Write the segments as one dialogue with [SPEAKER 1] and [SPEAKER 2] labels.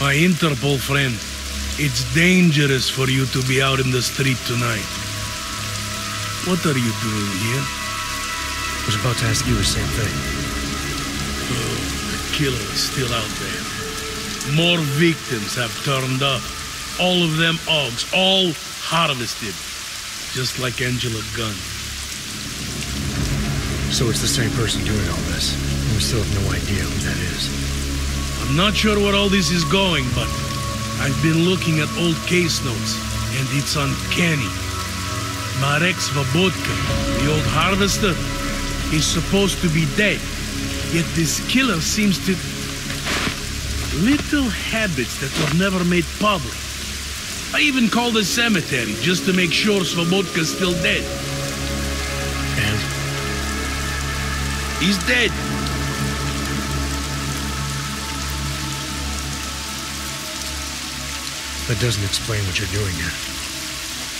[SPEAKER 1] My Interpol friend, it's dangerous for you to be out in the street tonight. What are you doing here?
[SPEAKER 2] I was about to ask you the same thing.
[SPEAKER 1] Oh, the killer is still out there. More victims have turned up. All of them Augs, all harvested. Just like Angela Gunn.
[SPEAKER 2] So it's the same person doing all this, and we still have no idea who that is.
[SPEAKER 1] I'm not sure where all this is going, but I've been looking at old case notes, and it's uncanny. Marek Svobotka, the old harvester, is supposed to be dead, yet this killer seems to... Little habits that were never made public. I even called the cemetery just to make sure Svobodka's still dead.
[SPEAKER 2] And?
[SPEAKER 1] He's dead.
[SPEAKER 2] That doesn't explain what you're doing here.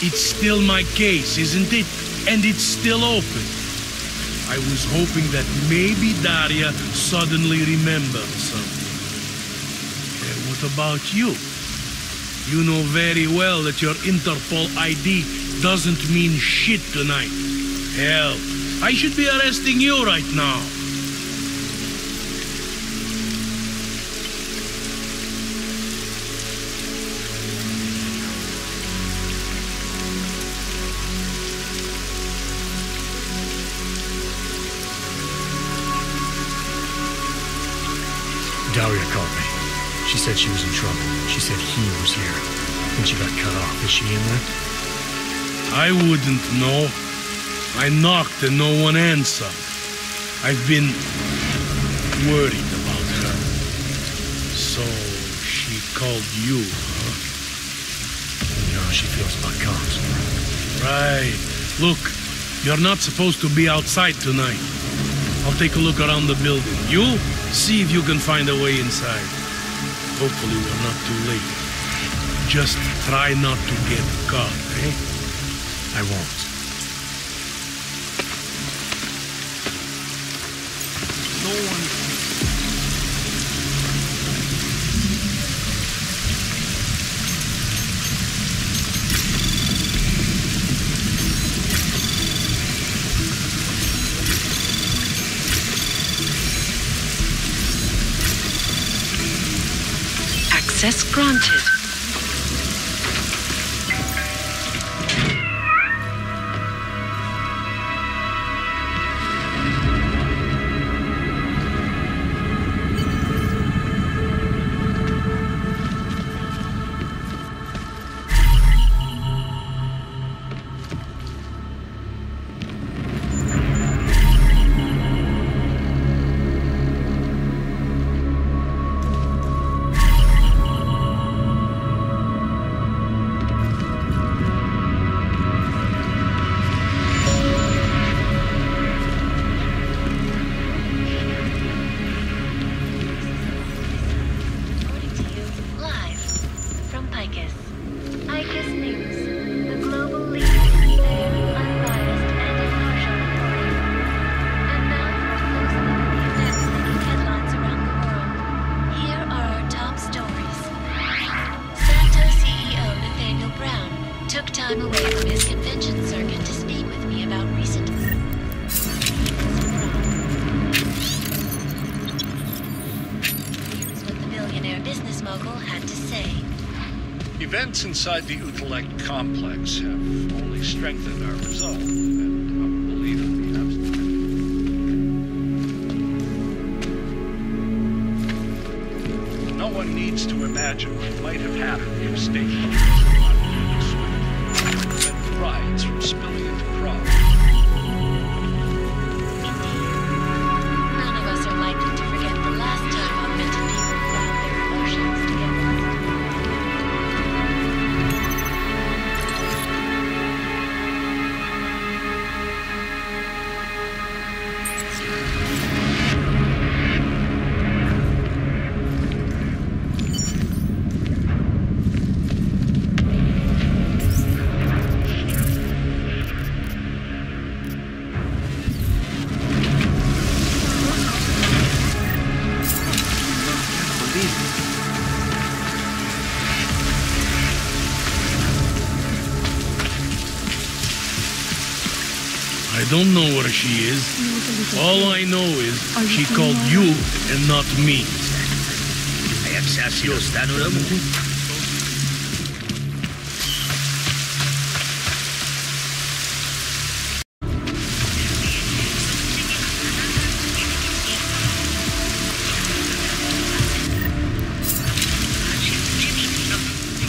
[SPEAKER 1] It's still my case, isn't it? And it's still open. I was hoping that maybe Daria suddenly remembered something. And what about you? You know very well that your Interpol ID doesn't mean shit tonight. Hell, I should be arresting you right now.
[SPEAKER 2] Daria called me. She said she was in trouble. She said he was here. And she got cut off. Is she in there?
[SPEAKER 1] I wouldn't know. I knocked and no one answered. I've been worried about her. So she called you, huh?
[SPEAKER 2] You know how she feels about cops.
[SPEAKER 1] Right. Look, you're not supposed to be outside tonight. I'll take a look around the building. You, see if you can find a way inside. Hopefully we're not too late. Just try not to get caught, eh?
[SPEAKER 2] I won't.
[SPEAKER 1] No one...
[SPEAKER 3] Access granted.
[SPEAKER 4] Events inside the Utrecht complex have only strengthened our resolve and our belief in the absolute. No one needs to imagine what might have happened if state prevent the riots from spilling into Prague.
[SPEAKER 3] None of us are likely to forget the last time augmented people allowed their emotions to get lost.
[SPEAKER 1] don't know where she is. All I know is she called you and not me.
[SPEAKER 5] A jak się asi dostanu domů?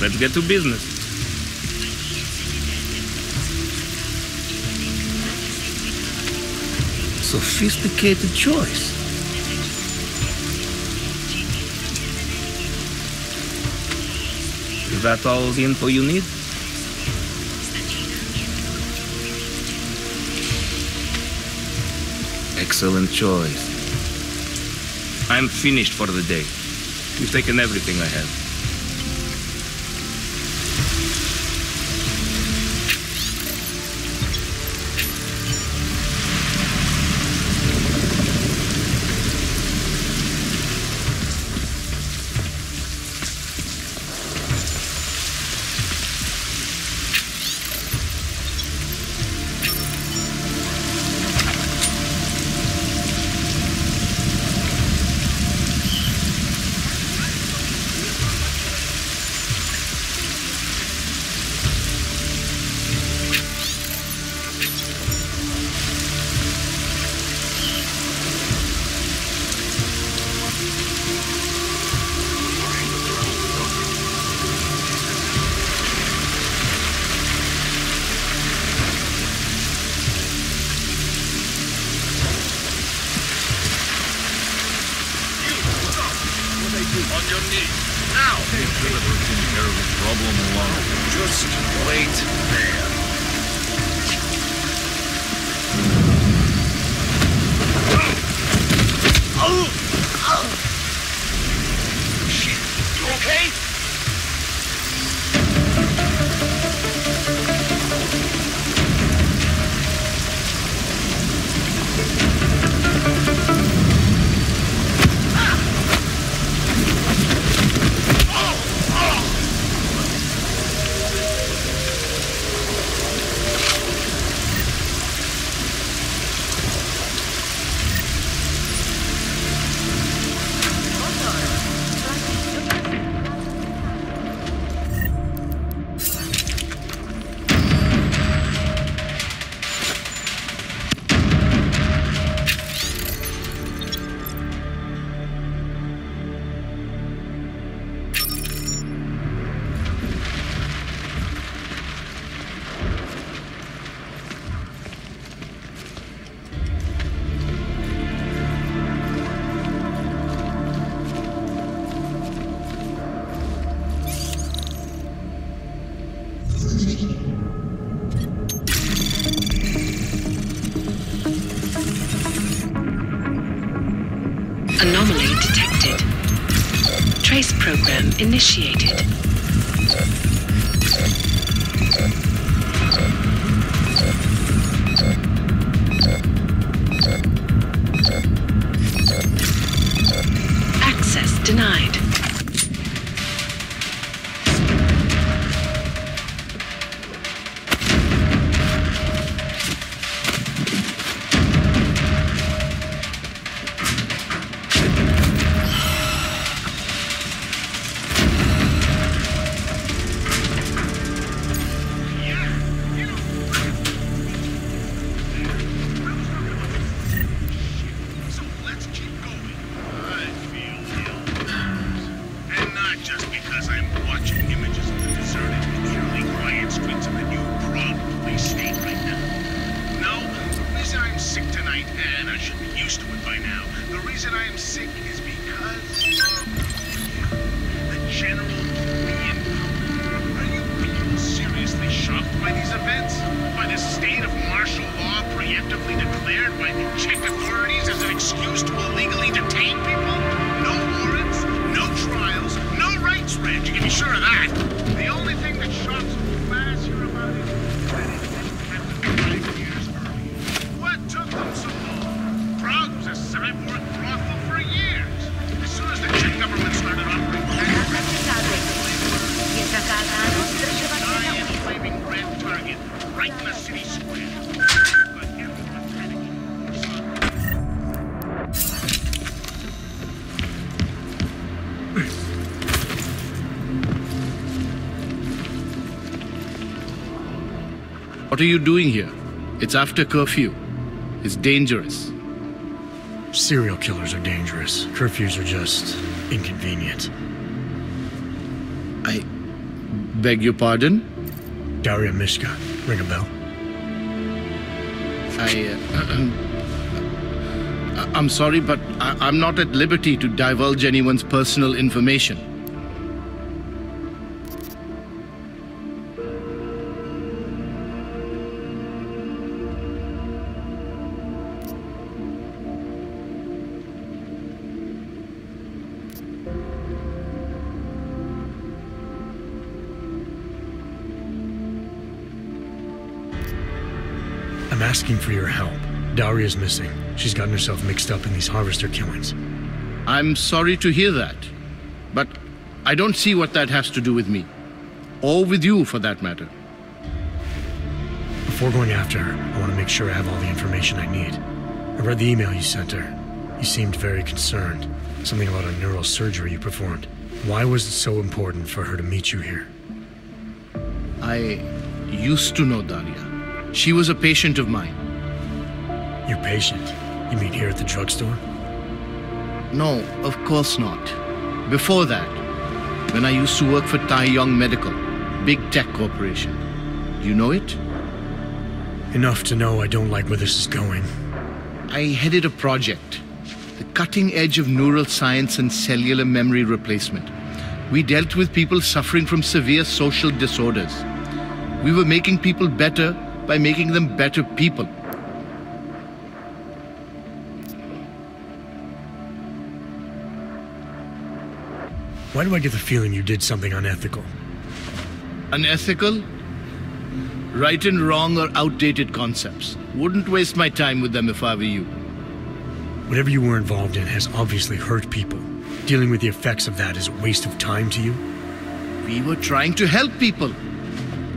[SPEAKER 6] Let's get to business.
[SPEAKER 5] Sophisticated choice.
[SPEAKER 6] Is that all the info you need? Excellent choice. I'm finished for the day. You've taken everything I have.
[SPEAKER 4] On your knees. Now!
[SPEAKER 7] You should have taken care of the problem alone.
[SPEAKER 4] Just wait there. Shit! You okay?
[SPEAKER 8] Anomaly detected. Trace program initiated. Access denied.
[SPEAKER 4] Right in the city square.
[SPEAKER 9] What are you doing here? It's after curfew. It's dangerous.
[SPEAKER 2] Serial killers are dangerous. Curfews are just inconvenient.
[SPEAKER 9] I beg your pardon?
[SPEAKER 2] Daria Mishka. Ring a bell?
[SPEAKER 9] I'm sorry, but I'm not at liberty to divulge anyone's personal information.
[SPEAKER 2] I'm asking for your help. Daria's missing. She's gotten herself mixed up in these harvester killings.
[SPEAKER 9] I'm sorry to hear that, but I don't see what that has to do with me. Or with you, for that matter.
[SPEAKER 2] Before going after her, I want to make sure I have all the information I need. I read the email you sent her. You seemed very concerned. Something about a neural surgery you performed. Why was it so important for her to meet you here?
[SPEAKER 9] I used to know Daria. She was a patient of mine.
[SPEAKER 2] Your patient? You mean here at the drugstore?
[SPEAKER 9] No, of course not. Before that, when I used to work for Tai Yong Medical, big tech corporation. You know it?
[SPEAKER 2] Enough to know I don't like where this is going.
[SPEAKER 9] I headed a project, the cutting edge of neural science and cellular memory replacement. We dealt with people suffering from severe social disorders. We were making people better by making them better people.
[SPEAKER 2] Why do I get the feeling you did something unethical?
[SPEAKER 9] Unethical? Right and wrong are outdated concepts. Wouldn't waste my time with them if I were you.
[SPEAKER 2] Whatever you were involved in has obviously hurt people. Dealing with the effects of that is a waste of time to you?
[SPEAKER 9] We were trying to help people.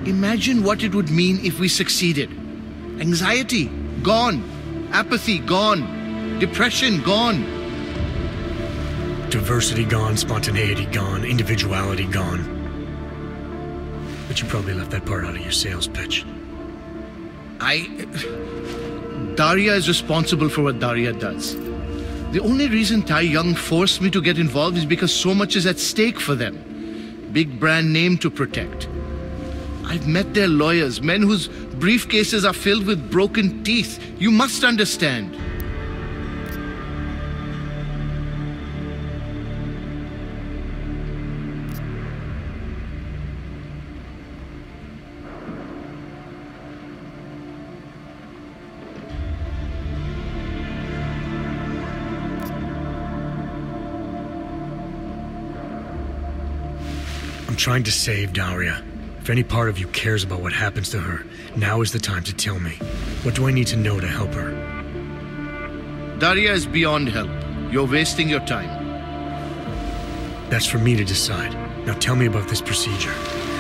[SPEAKER 9] Imagine what it would mean if we succeeded. Anxiety, gone. Apathy, gone. Depression, gone.
[SPEAKER 2] Diversity gone, spontaneity gone, individuality gone. But you probably left that part out of your sales pitch.
[SPEAKER 9] Daria is responsible for what Daria does. The only reason Tai Yong forced me to get involved is because so much is at stake for them. Big brand name to protect. I've met their lawyers, men whose briefcases are filled with broken teeth. You must understand.
[SPEAKER 2] I'm trying to save Daria. If any part of you cares about what happens to her, now is the time to tell me. What do I need to know to help her?
[SPEAKER 9] Daria is beyond help. You're wasting your time.
[SPEAKER 2] That's for me to decide. Now tell me about this procedure.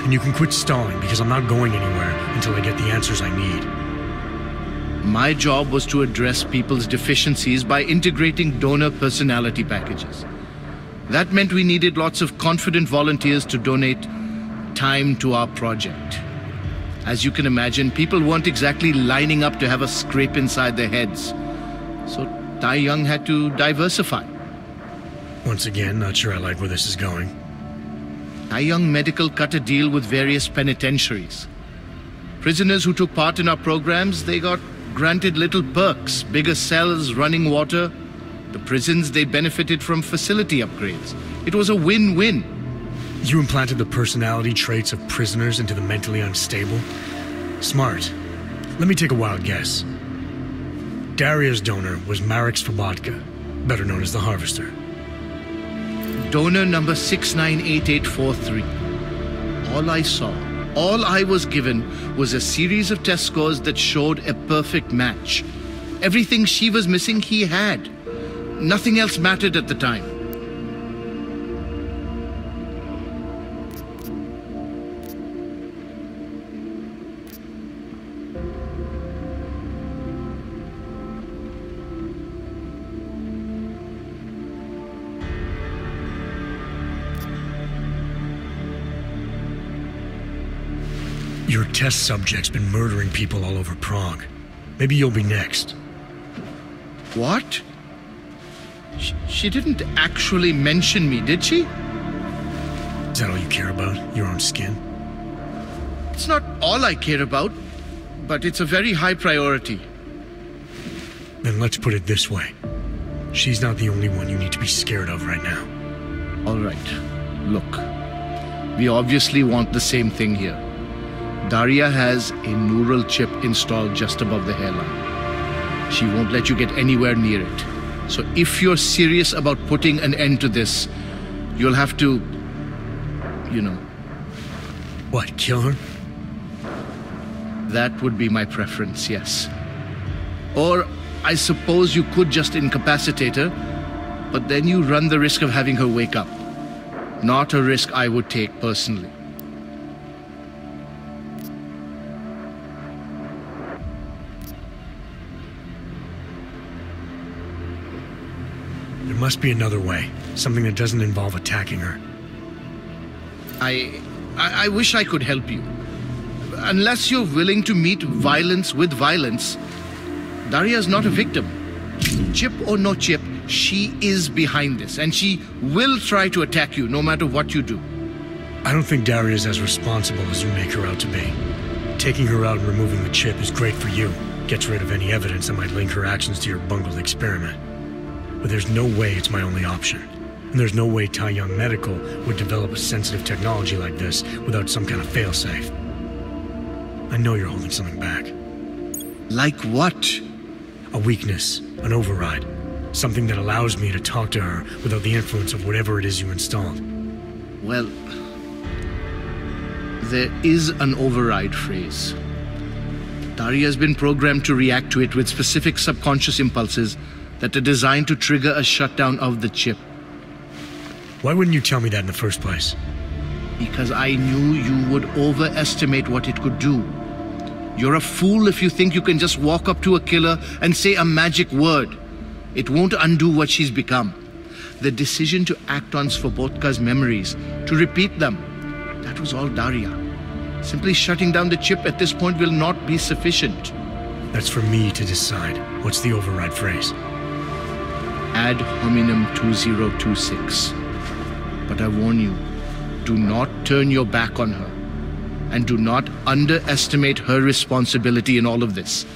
[SPEAKER 2] And you can quit stalling because I'm not going anywhere until I get the answers I need.
[SPEAKER 9] My job was to address people's deficiencies by integrating donor personality packages. That meant we needed lots of confident volunteers to donate time to our project. As you can imagine, people weren't exactly lining up to have a scrape inside their heads. So Tai Yong had to diversify.
[SPEAKER 2] Once again, not sure I like where this is going.
[SPEAKER 9] Tai Yong Medical cut a deal with various penitentiaries. Prisoners who took part in our programs, they got granted little perks, bigger cells, running water. The prisons, they benefited from facility upgrades. It was a win-win.
[SPEAKER 2] You implanted the personality traits of prisoners into the mentally unstable? Smart. Let me take a wild guess. Daria's donor was Marek Svobotka, better known as the Harvester.
[SPEAKER 9] Donor number 698843. All I saw, all I was given was a series of test scores that showed a perfect match. Everything she was missing, he had. Nothing else mattered at the time.
[SPEAKER 2] Your test subject's been murdering people all over Prague. Maybe you'll be next.
[SPEAKER 9] What? She didn't actually mention me, did she?
[SPEAKER 2] Is that all you care about? Your own skin?
[SPEAKER 9] It's not all I care about, but it's a very high priority.
[SPEAKER 2] Then let's put it this way. She's not the only one you need to be scared of right now.
[SPEAKER 9] All right. Look, we obviously want the same thing here. Daria has a neural chip installed just above the hairline. She won't let you get anywhere near it. So if you're serious about putting an end to this, you'll have to, you know...
[SPEAKER 2] What, kill her?
[SPEAKER 9] That would be my preference, yes. Or I suppose you could just incapacitate her, but then you run the risk of having her wake up. Not a risk I would take personally.
[SPEAKER 2] There must be another way. Something that doesn't involve attacking her.
[SPEAKER 9] I wish I could help you. Unless you're willing to meet violence with violence, Daria's not a victim. Chip or no chip, she is behind this, and she will try to attack you no matter what you do.
[SPEAKER 2] I don't think Daria's as responsible as you make her out to be. Taking her out and removing the chip is great for you. Gets rid of any evidence that might link her actions to your bungled experiment. But there's no way it's my only option. And there's no way Taiyang Medical would develop a sensitive technology like this without some kind of failsafe. I know you're holding something back.
[SPEAKER 9] Like what?
[SPEAKER 2] A weakness, an override. Something that allows me to talk to her without the influence of whatever it is you installed.
[SPEAKER 9] Well, there is an override phrase. Daria's been programmed to react to it with specific subconscious impulses that are designed to trigger a shutdown of the chip.
[SPEAKER 2] Why wouldn't you tell me that in the first place?
[SPEAKER 9] Because I knew you would overestimate what it could do. You're a fool if you think you can just walk up to a killer and say a magic word. It won't undo what she's become. The decision to act on Svobodka's memories, to repeat them, that was all Daria. Simply shutting down the chip at this point will not be sufficient.
[SPEAKER 2] That's for me to decide. What's the override phrase?
[SPEAKER 9] Ad hominem 2026. But I warn you, do not turn your back on her. And do not underestimate her responsibility in all of this.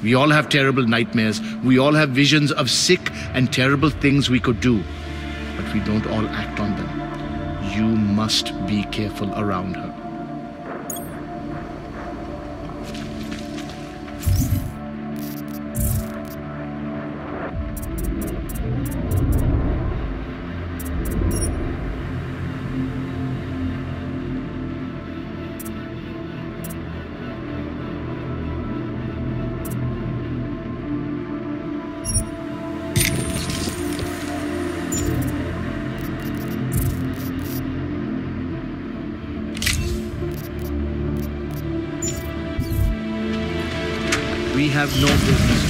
[SPEAKER 9] We all have terrible nightmares. We all have visions of sick and terrible things we could do. But we don't all act on them. You must be careful around her. We have no business.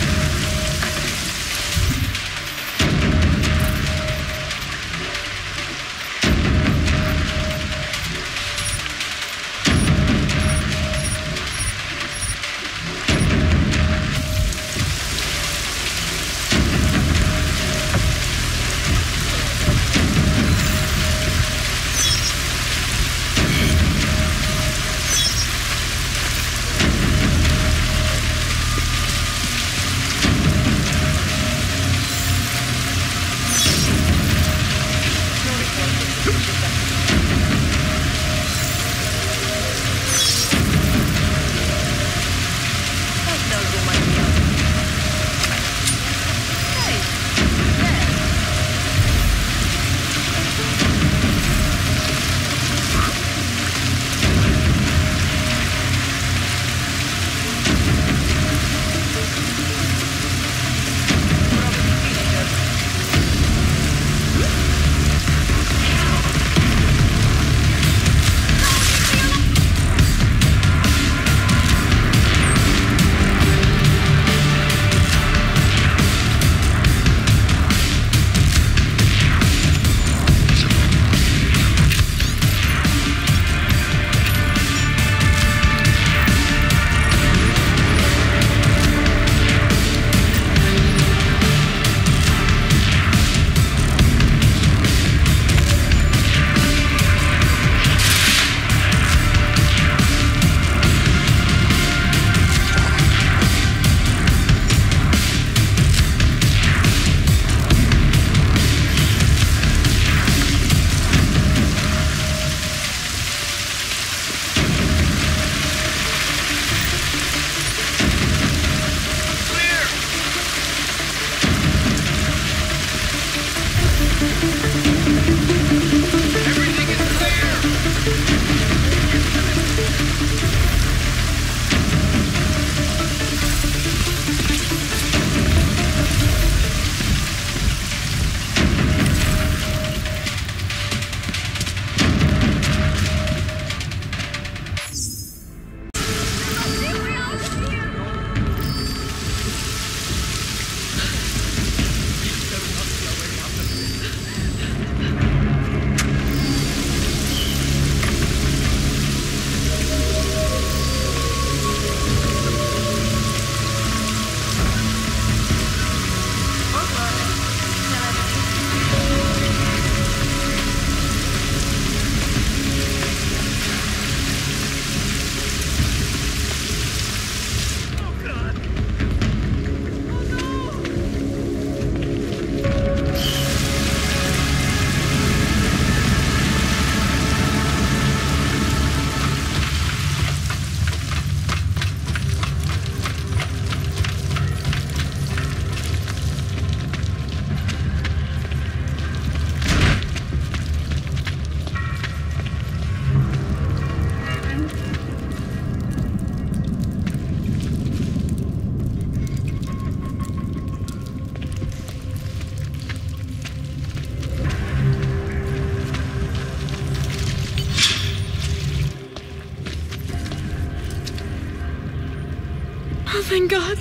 [SPEAKER 10] thank God.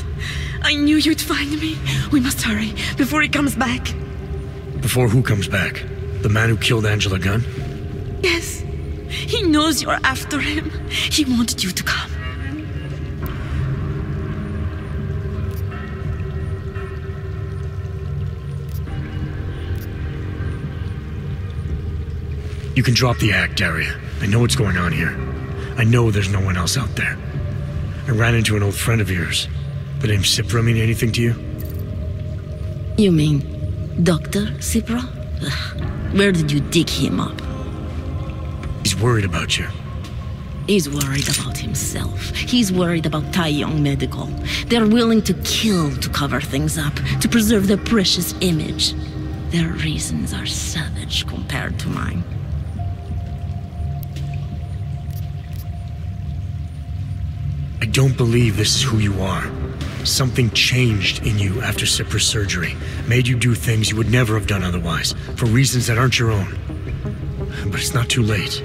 [SPEAKER 10] I knew you'd find me. We must hurry before he comes back.
[SPEAKER 2] Before who comes back? The man who killed Angela Gunn?
[SPEAKER 10] Yes. He knows you're after him. He wanted you to come.
[SPEAKER 2] You can drop the act, Daria. I know what's going on here. I know there's no one else out there. I ran into an old friend of yours. The name Cipra mean anything to you?
[SPEAKER 10] You mean Dr. Cipra? Where did you dig him up?
[SPEAKER 2] He's worried about you.
[SPEAKER 10] He's worried about himself. He's worried about Tai Yong Medical. They're willing to kill to cover things up, to preserve their precious image. Their reasons are savage compared to mine.
[SPEAKER 2] I don't believe this is who you are. Something changed in you after Cipra's surgery, made you do things you would never have done otherwise, for reasons that aren't your own. But it's not too late.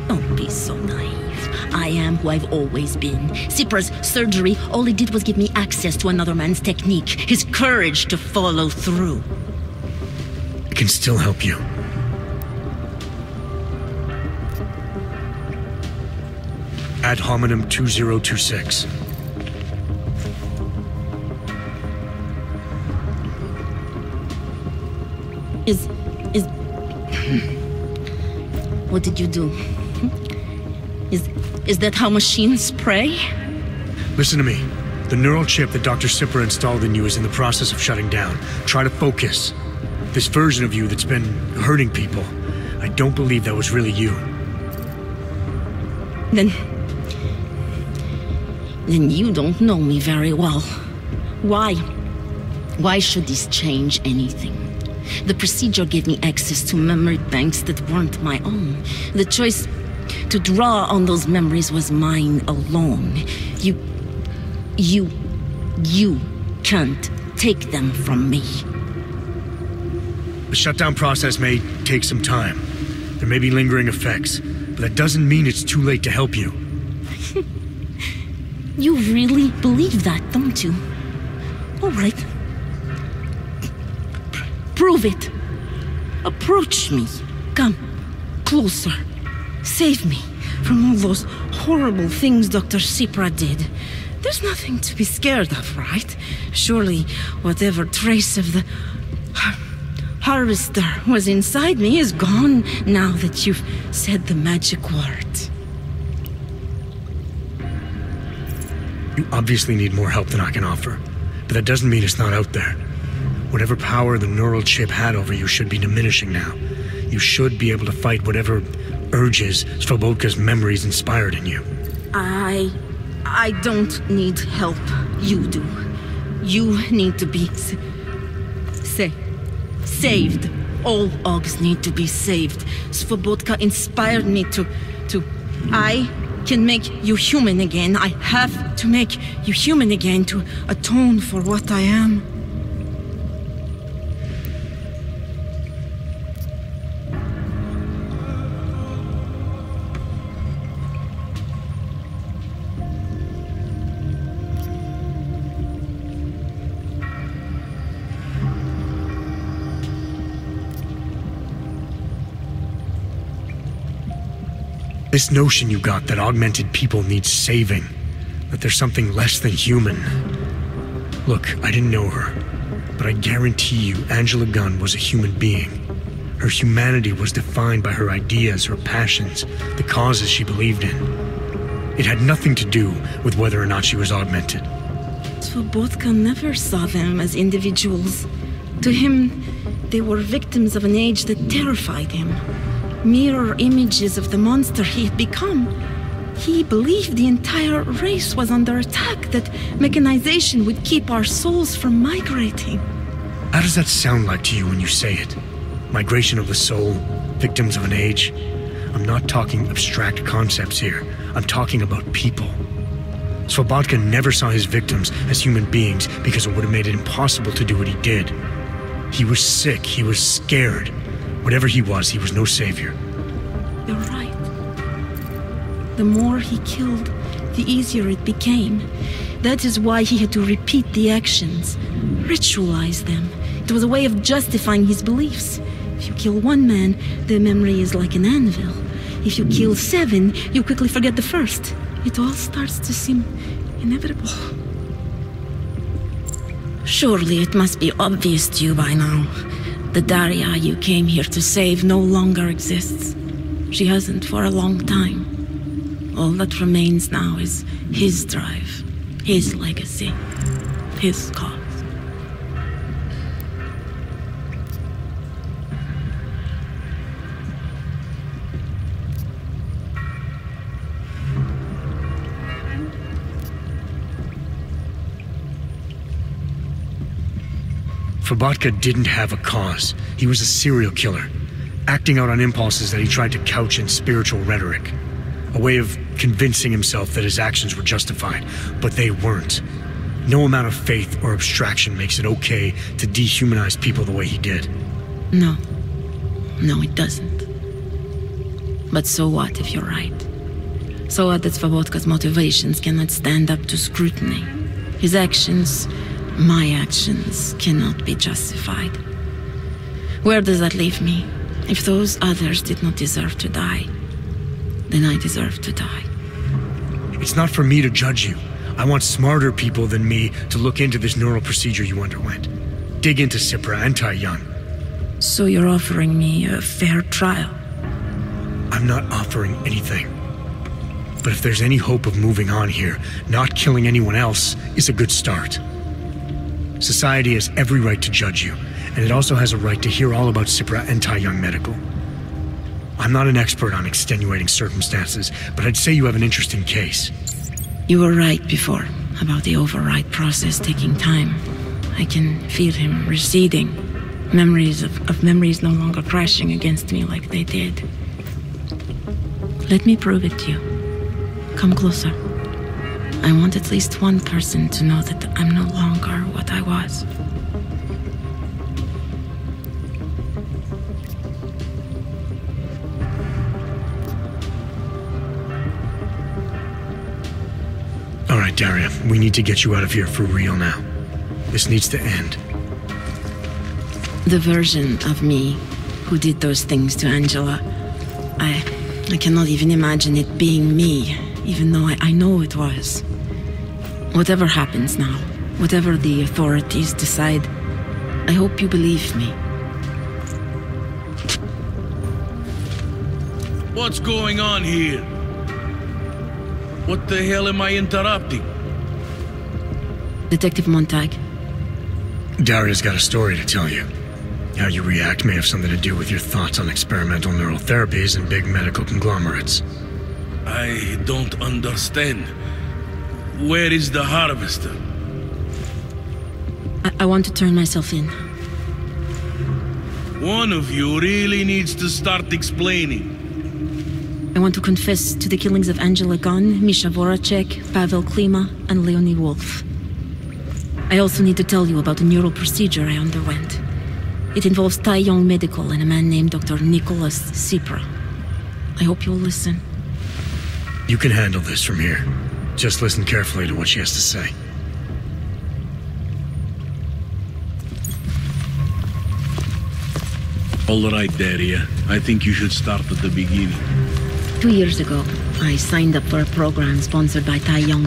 [SPEAKER 10] Don't be so naive. I am who I've always been. Cipra's surgery, all it did was give me access to another man's technique, his courage to follow through.
[SPEAKER 2] I can still help you. Ad hominem 2026.
[SPEAKER 10] What did you do? Is that how machines pray?
[SPEAKER 2] Listen to me. The neural chip that Dr. Cipra installed in you is in the process of shutting down. Try to focus. This version of you that's been hurting people, I don't believe that was really you.
[SPEAKER 10] Then you don't know me very well. Why? Why should this change anything? The procedure gave me access to memory banks that weren't my own. The choice to draw on those memories was mine alone. You can't take them from me.
[SPEAKER 2] The shutdown process may take some time. There may be lingering effects, but that doesn't mean it's too late to help you.
[SPEAKER 10] You really believe that, don't you? All right. Prove it. Approach me. Come closer. Save me from all those horrible things Dr. Cipra did. There's nothing to be scared of, right? Surely whatever trace of the harvester was inside me is gone now that you've said the magic word.
[SPEAKER 2] You obviously need more help than I can offer, but that doesn't mean it's not out there. Whatever power the neural chip had over you should be diminishing now. You should be able to fight whatever urges Svobodka's memories inspired in you.
[SPEAKER 10] I don't need help. You do. You need to be saved. All Ogs need to be saved. Svobodka inspired me to... I can make you human again. I have to make you human again to atone for what I am.
[SPEAKER 2] This notion you got that augmented people need saving, that there's something less than human. Look, I didn't know her, but I guarantee you Angela Gunn was a human being. Her humanity was defined by her ideas, her passions, the causes she believed in. It had nothing to do with whether or not she was augmented.
[SPEAKER 10] Svobodka never saw them as individuals. To him, they were victims of an age that terrified him. Mirror images of the monster he had become. He believed the entire race was under attack, that mechanization would keep our souls from migrating.
[SPEAKER 2] How does that sound like to you when you say it? Migration of the soul, victims of an age? I'm not talking abstract concepts here. I'm talking about people. Svobodka never saw his victims as human beings because it would have made it impossible to do what he did. He was sick, he was scared. Whatever he was no savior.
[SPEAKER 10] You're right. The more he killed, the easier it became. That is why he had to repeat the actions, ritualize them. It was a way of justifying his beliefs. If you kill one man, the memory is like an anvil. If you kill 7, you quickly forget the first. It all starts to seem inevitable. Surely it must be obvious to you by now. The Daria you came here to save no longer exists. She hasn't for a long time. All that remains now is his drive, his legacy, his cause.
[SPEAKER 2] Fabatka didn't have a cause. He was a serial killer, acting out on impulses that he tried to couch in spiritual rhetoric. A way of convincing himself that his actions were justified, but they weren't. No amount of faith or abstraction makes it okay to dehumanize people the way he did.
[SPEAKER 10] No, it doesn't. But so what if you're right? So what that Svobodka's motivations cannot stand up to scrutiny? His actions, my actions, cannot be justified. Where does that leave me? If those others did not deserve to die, then I deserve to die.
[SPEAKER 2] It's not for me to judge you. I want smarter people than me to look into this neural procedure you underwent. Dig into Cipra and Tai Young.
[SPEAKER 10] So you're offering me a fair trial?
[SPEAKER 2] I'm not offering anything. But if there's any hope of moving on here, not killing anyone else is a good start. Society has every right to judge you, and it also has a right to hear all about Cipra and Tai Young Medical. I'm not an expert on extenuating circumstances, but I'd say you have an interesting case.
[SPEAKER 10] You were right before, about the override process taking time. I can feel him receding. Memories of memories no longer crashing against me like they did. Let me prove it to you. Come closer. I want at least one person to know that I'm no longer what I was.
[SPEAKER 2] All right, Daria, we need to get you out of here for real now. This needs to end.
[SPEAKER 10] The version of me who did those things to Angela, I cannot even imagine it being me, even though I know it was. Whatever happens now, whatever the authorities decide, I hope you believe me.
[SPEAKER 1] What's going on here? What the hell am I interrupting?
[SPEAKER 10] Detective Montag.
[SPEAKER 2] Daria's got a story to tell you. How you react may have something to do with your thoughts on experimental neural therapies and big medical conglomerates.
[SPEAKER 1] I don't understand. Where is the harvester?
[SPEAKER 10] I want to turn myself in.
[SPEAKER 1] One of you really needs to start explaining.
[SPEAKER 10] I want to confess to the killings of Angela Gunn, Misha Voracek, Pavel Klima, and Leonie Wolf. I also need to tell you about a neural procedure I underwent. It involves Tai Young Medical and a man named Dr. Nicholas Cipra. I hope you'll listen.
[SPEAKER 2] You can handle this from here. Just listen carefully to what she has to say.
[SPEAKER 1] All right, Daria. I think you should start at the beginning.
[SPEAKER 10] 2 years ago, I signed up for a program sponsored by Tai Young